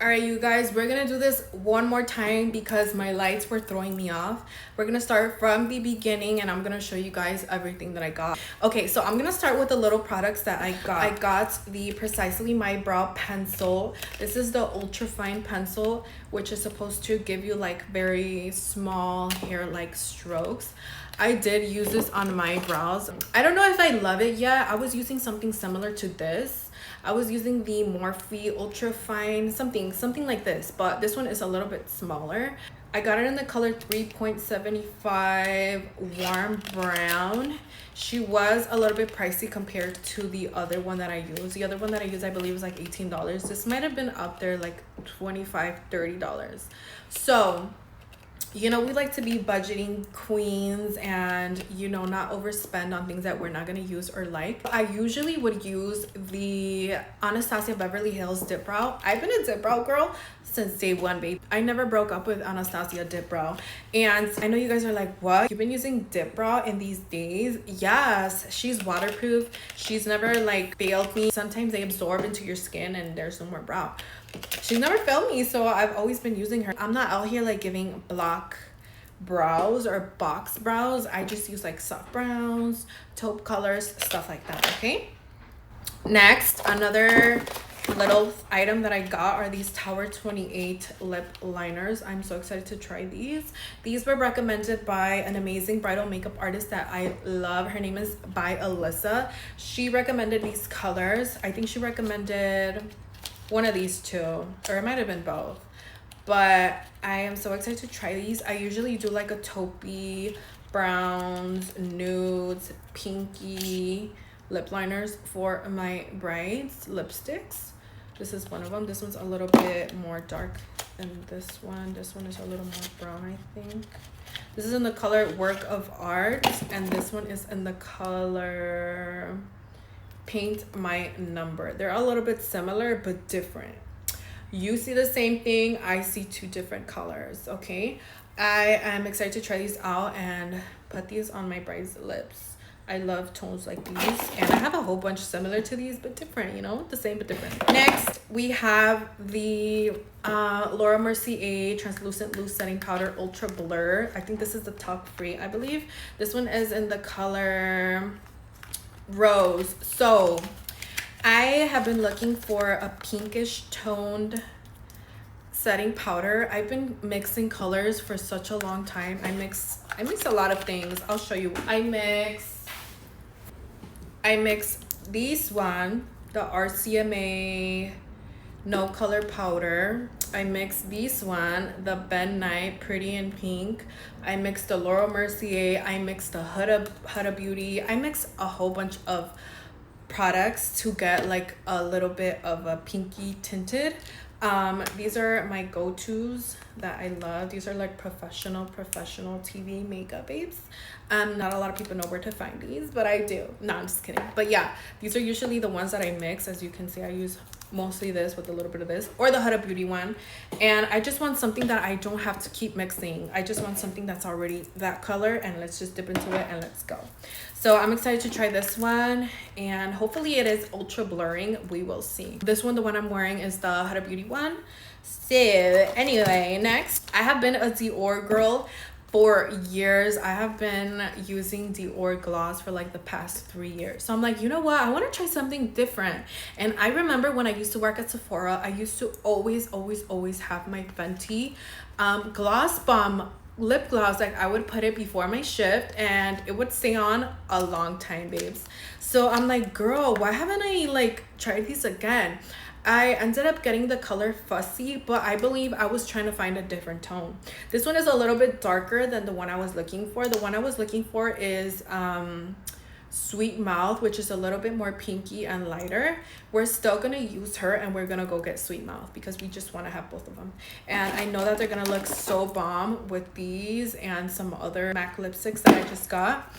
All right, you guys, we're gonna do this one more time because my lights were throwing me off. We're gonna start from the beginning and I'm gonna show you guys everything that I got. Okay, so I'm gonna start with the little products that I got. I got the Precisely My Brow pencil. This is the ultra fine pencil, which is supposed to give you like very small hair like strokes. I did use this on my brows. I don't know if I love it yet. I was using something similar to this. I was using the Morphe Ultra Fine, something like this, but this one is a little bit smaller. I got it in the color 3.75 warm brown. She was a little bit pricey compared to the other one that I used. The other one that I used, I believe, was like $18. This might have been up there like $25, $30. So you know, we like to be budgeting queens and, you know, not overspend on things that we're not going to use or like. I usually would use the Anastasia Beverly Hills Dip Brow. I've been a dip brow girl since day one, babe. I never broke up with Anastasia Dip Brow. And I know you guys are like, what? You've been using Dip Brow in these days? Yes, she's waterproof. She's never like failed me. Sometimes they absorb into your skin and there's no more brow. She's never failed me, so I've always been using her. I'm not out here like giving block brows or box brows. I just use like soft browns, taupe colors, stuff like that. Okay, next, another little item that I got are these Tower 28 lip liners. I'm so excited to try these. These were recommended by an amazing bridal makeup artist that I love. Her name is by Alyssa. She recommended these colors. I think she recommended one of these two, or it might have been both, but I am so excited to try these. I usually do like a taupey, browns, nudes, pinky lip liners for my brides. Lipsticks, this is one of them. This one's a little bit more dark than this one. This one is a little more brown, I think. This is in the color Work of Art, and this one is in the color Paint My Number. They're a little bit similar but different. You see the same thing, I see two different colors. Okay, I am excited to try these out and put these on my bride's lips. I love tones like these, and I have a whole bunch similar to these but different, you know, the same but different. Next we have the Laura Mercier translucent loose setting powder ultra blur. I think this is the talc free, I believe. This one is in the color Rose. So I have been looking for a pinkish toned setting powder. I've been mixing colors for such a long time. I mix a lot of things. I'll show you. I mix this one, the RCMA no color powder. I mixed this one, the Ben Nye Pretty in Pink. I mixed the Laura Mercier. I mixed the Huda Beauty. I mixed a whole bunch of products to get like a little bit of a pinky tinted. These are my go-tos that I love. These are like professional TV makeup babes. Not a lot of people know where to find these, but I do. No, I'm just kidding. But yeah, these are usually the ones that I mix. As you can see, I use mostly this with a little bit of this, or the Huda Beauty one. And I just want something that I don't have to keep mixing. I just want something that's already that color, and let's just dip into it and let's go. So I'm excited to try this one, and hopefully it is ultra blurring. We will see. This one, the one I'm wearing, is the Huda Beauty one. So anyway, next, I have been a Dior girl for years. I have been using Dior gloss for like the past 3 years. So I'm like, you know what? I want to try something different. And I remember when I used to work at Sephora, I used to always have my Fenty Gloss Bomb lip gloss. Like I would put it before my shift and it would stay on a long time, babes. So I'm like, girl, why haven't I like tried these again? I ended up getting the color Fussy, but I believe I was trying to find a different tone. This one is a little bit darker than the one I was looking for. The one I was looking for is Sweet Mouth, which is a little bit more pinky and lighter. We're still gonna use her and we're gonna go get Sweet Mouth because we just want to have both of them. And I know that they're gonna look so bomb with these and some other MAC lipsticks that I just got.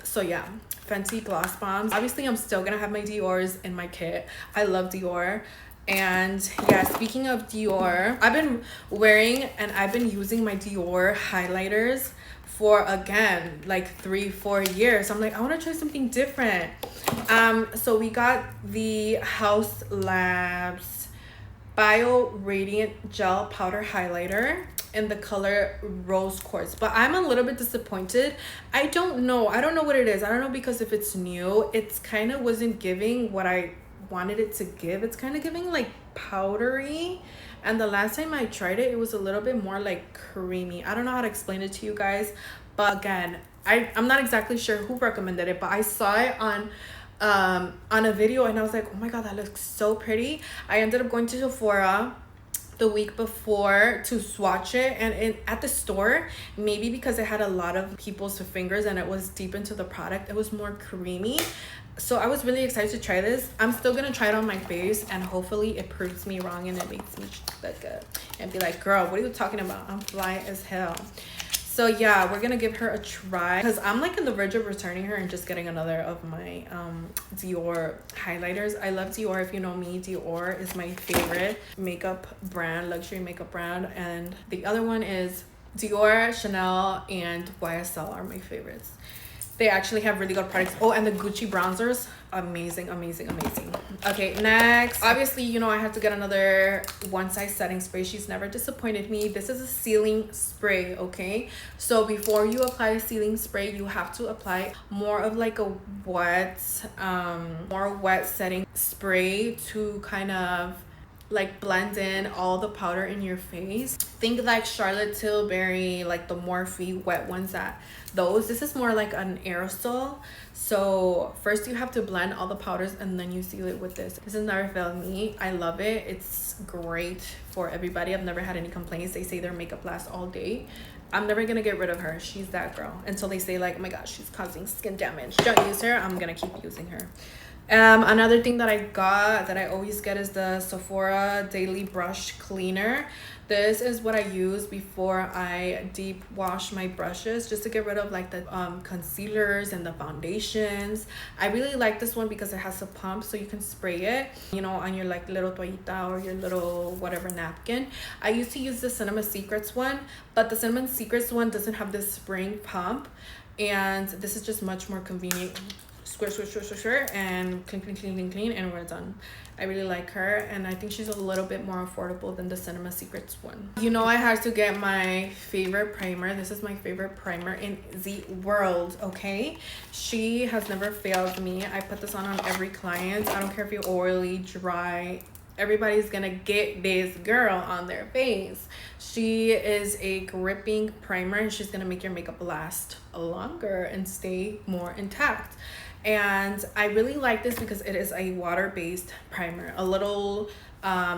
So yeah, Fenty Gloss Bombs. Obviously, I'm still gonna have my Dior's in my kit. I love Dior. And yeah, speaking of Dior, I've been wearing and I've been using my Dior highlighters for, again, like 3-4 years. I'm like, I want to try something different. So we got the Haus Labs Bio Radiant Gel Powder Highlighter in the color Rose Quartz. But I'm a little bit disappointed. I don't know what it is. I don't know, because if it's new, it's kind of wasn't giving what I wanted it to give. It's kind of giving like powdery, and the last time I tried it, it was a little bit more like creamy. I don't know how to explain it to you guys, but again, I'm not exactly sure who recommended it, but I saw it on a video and I was like, oh my god, that looks so pretty. I ended up going to Sephora the week before to swatch it, and at the store, maybe because it had a lot of people's fingers and it was deep into the product, it was more creamy. So I was really excited to try this. I'm still gonna try it on my face, and hopefully it proves me wrong and it makes me look good and be like, girl, what are you talking about? I'm fly as hell. So yeah, we're gonna give her a try, because I'm like in the verge of returning her and just getting another of my Dior highlighters. I love Dior. If you know me, Dior is my favorite makeup brand, luxury makeup brand, and the other one is Dior, Chanel, and YSL are my favorites. They actually have really good products. Oh, and the Gucci bronzers, amazing, amazing, amazing. Okay, next, obviously, you know, I have to get another one size setting spray. She's never disappointed me. This is a sealing spray, okay? So before you apply a sealing spray, you have to apply more of like a wet, more wet setting spray to kind of like blend in all the powder in your face. Think like Charlotte Tilbury, like the Morphe wet ones, this is more like an aerosol. So first you have to blend all the powders and then you seal it with this. This has never failed me. I love it. It's great for everybody. I've never had any complaints. They say their makeup lasts all day. I'm never gonna get rid of her. She's that girl until they say like, oh my gosh, she's causing skin damage, don't use her. I'm gonna keep using her. Another thing that I got that I always get is the Sephora Daily Brush Cleaner. This is what I use before I deep wash my brushes, just to get rid of like the concealers and the foundations. I really like this one because it has a pump, so you can spray it, you know, on your like little toallita or your little whatever napkin. I used to use the Cinema Secrets one, but the Cinema Secrets one doesn't have this spring pump, and this is just much more convenient. Squirt, and clean, and we're done. I really like her, and I think she's a little bit more affordable than the Cinema Secrets one. You know, I had to get my favorite primer. This is my favorite primer in the world, okay? She has never failed me. I put this on every client. I don't care if you're oily, dry, everybody's gonna get this girl on their face. She is a gripping primer, and she's gonna make your makeup last longer and stay more intact. And I really like this because it is a water-based primer. A little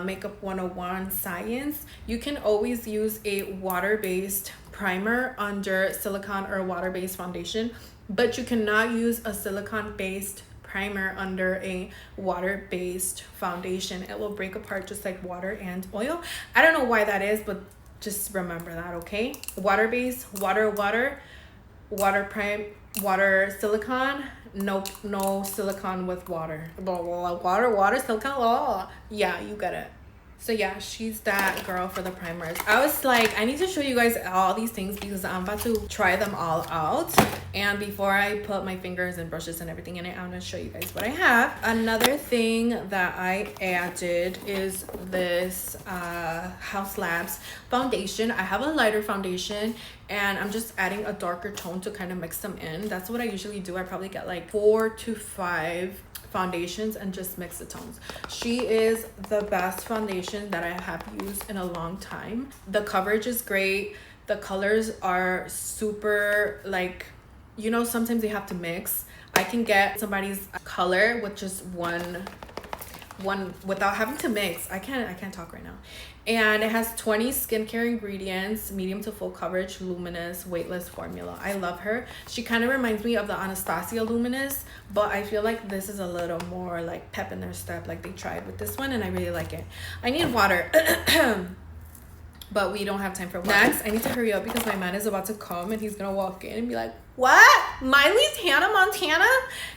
makeup 101 science. You can always use a water-based primer under silicone or a water-based foundation, but you cannot use a silicone-based primer under a water-based foundation. It will break apart just like water and oil. I don't know why that is, but just remember that, okay? Water-based, water silicone, no silicone with water. Water silicone. Oh yeah, you get it. So yeah, she's that girl for the primers. I was like, I need to show you guys all these things because I'm about to try them all out. And before I put my fingers and brushes and everything in it, I'm gonna show you guys what I have. Another thing that I added is this Haus Labs foundation. I have a lighter foundation, and I'm just adding a darker tone to kind of mix them in. That's what I usually do. I probably get like 4 to 5 foundations and just mix the tones. She is the best foundation that I have used in a long time. The coverage is great. The colors are super, like, you know, sometimes they have to mix. I can get somebody's color with just one without having to mix. I can't talk right now. And it has 20 skincare ingredients, medium to full coverage, luminous, weightless formula. I love her. She kind of reminds me of the Anastasia Luminous, but I feel like this is a little more like pep in their step, like they tried with this one, and I really like it. I need water. But we don't have time for water. Next, I need to hurry up because my man is about to come and he's gonna walk in and be like, what? Miley's Hannah Montana?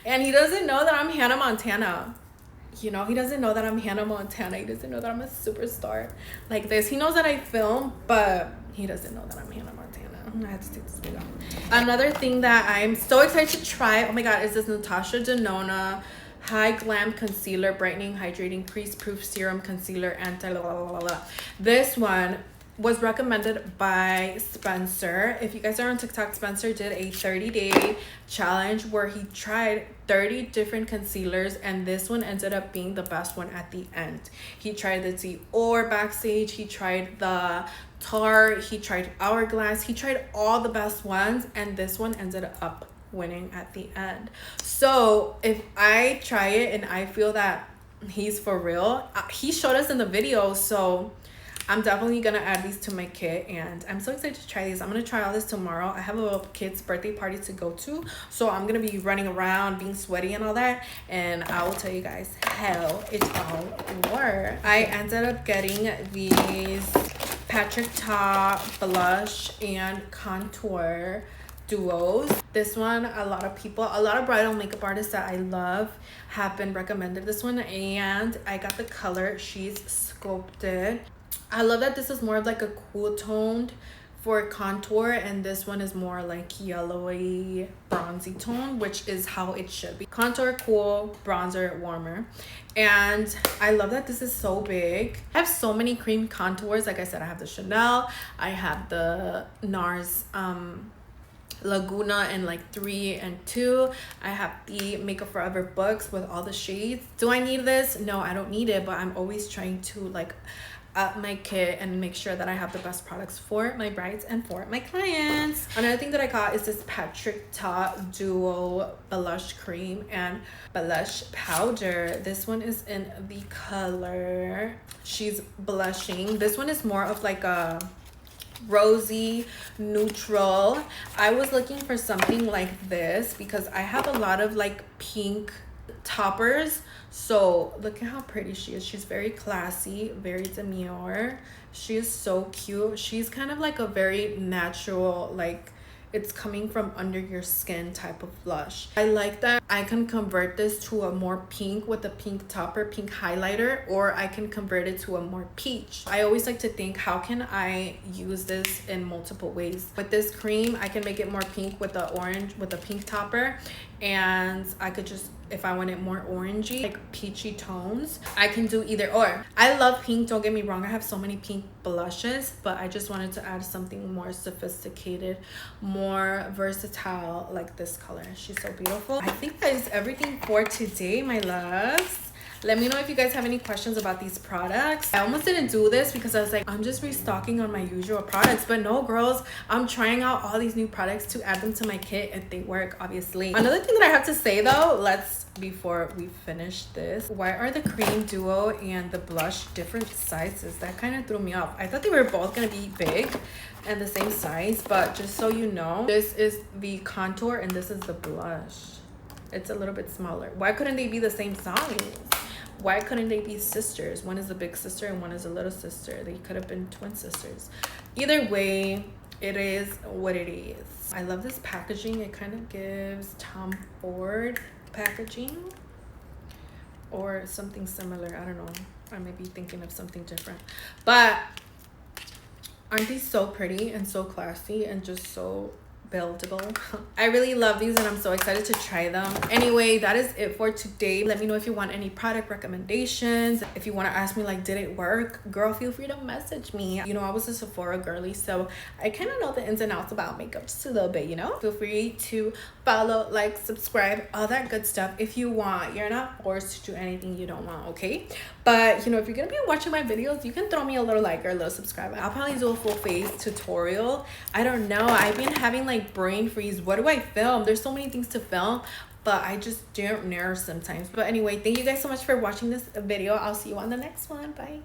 And he doesn't know that I'm Hannah Montana. You know, he doesn't know that I'm Hannah Montana. He doesn't know that I'm a superstar like this. He knows that I film, but he doesn't know that I'm Hannah Montana. I had to take this video. Another thing that I'm so excited to try, oh my god, is this Natasha Denona High Glam Concealer, Brightening, Hydrating, Creaseproof Serum Concealer, anti la la la la. This one was recommended by Spencer. If you guys are on TikTok, Spencer did a 30-day challenge where he tried 30 different concealers, and this one ended up being the best one at the end. He tried the Dior Backstage, he tried the Tarte, he tried Hourglass, he tried all the best ones, and this one ended up winning at the end. So if I try it and I feel that he's for real, he showed us in the video, so I'm definitely gonna add these to my kit, and I'm so excited to try these. I'm gonna try all this tomorrow. I have a kid's birthday party to go to, so I'm gonna be running around being sweaty and all that, and I will tell you guys how it all works. I ended up getting these Patrick Ta blush and contour duos. This one, a lot of bridal makeup artists that I love have been recommended this one, and I got the color She's Sculpted. I love that this is more of like a cool toned for contour, and this one is more like yellowy bronzy tone, which is how it should be. Contour cool, bronzer warmer. And I love that this is so big. I have so many cream contours. Like I said, I have the Chanel, I have the NARS Laguna in like 3 and 2. I have the Makeup Forever books with all the shades. Do I need this? No, I don't need it, but I'm always trying to like up my kit and make sure that I have the best products for my brides and for my clients. Another thing that I got is this Patrick Ta Duo Blush Cream and Blush Powder. This one is in the color She's Blushing. This one is more of like a rosy neutral. I was looking for something like this because I have a lot of like pink toppers. So look at how pretty she is. She's very classy, very demure. She is so cute. She's kind of like a very natural, like it's coming from under your skin type of blush. I like that I can convert this to a more pink with a pink topper, pink highlighter, or I can convert it to a more peach. I always like to think, how can I use this in multiple ways? With this cream, I can make it more pink with the orange, with a pink topper, and I could just, if I want it more orangey, like peachy tones, I can do either or. I love pink, don't get me wrong. I have so many pink blushes, but I just wanted to add something more sophisticated, more versatile, like this color. She's so beautiful. I think that is everything for today, my loves. Let me know if you guys have any questions about these products. I almost didn't do this because I was like, I'm just restocking on my usual products. But no, girls, I'm trying out all these new products to add them to my kit, and they work, obviously. Another thing that I have to say though, before we finish this, why are the cream duo and the blush different sizes? That kind of threw me off. I thought they were both gonna be big and the same size, but just so you know, this is the contour and this is the blush. It's a little bit smaller. Why couldn't they be the same size? Why couldn't they be sisters? One is a big sister and one is a little sister. They could have been twin sisters. Either way, it is what it is. I love this packaging. It kind of gives Tom Ford packaging or something similar. I don't know. I may be thinking of something different. But aren't these so pretty and so classy and just so buildable? I really love these and I'm so excited to try them. Anyway, that is it for today. Let me know if you want any product recommendations. If you want to ask me like, did it work? Girl, feel free to message me. You know, I was a Sephora girly, so I kind of know the ins and outs about makeup just a little bit, you know? Feel free to follow, like, subscribe, all that good stuff if you want. You're not forced to do anything you don't want, okay? But, you know, if you're gonna be watching my videos, you can throw me a little like or a little subscribe. I'll probably do a full face tutorial. I don't know. I've been having like brain freeze. What do I film? There's so many things to film, but I just don't know sometimes. But anyway, thank you guys so much for watching this video. I'll see you on the next one. Bye.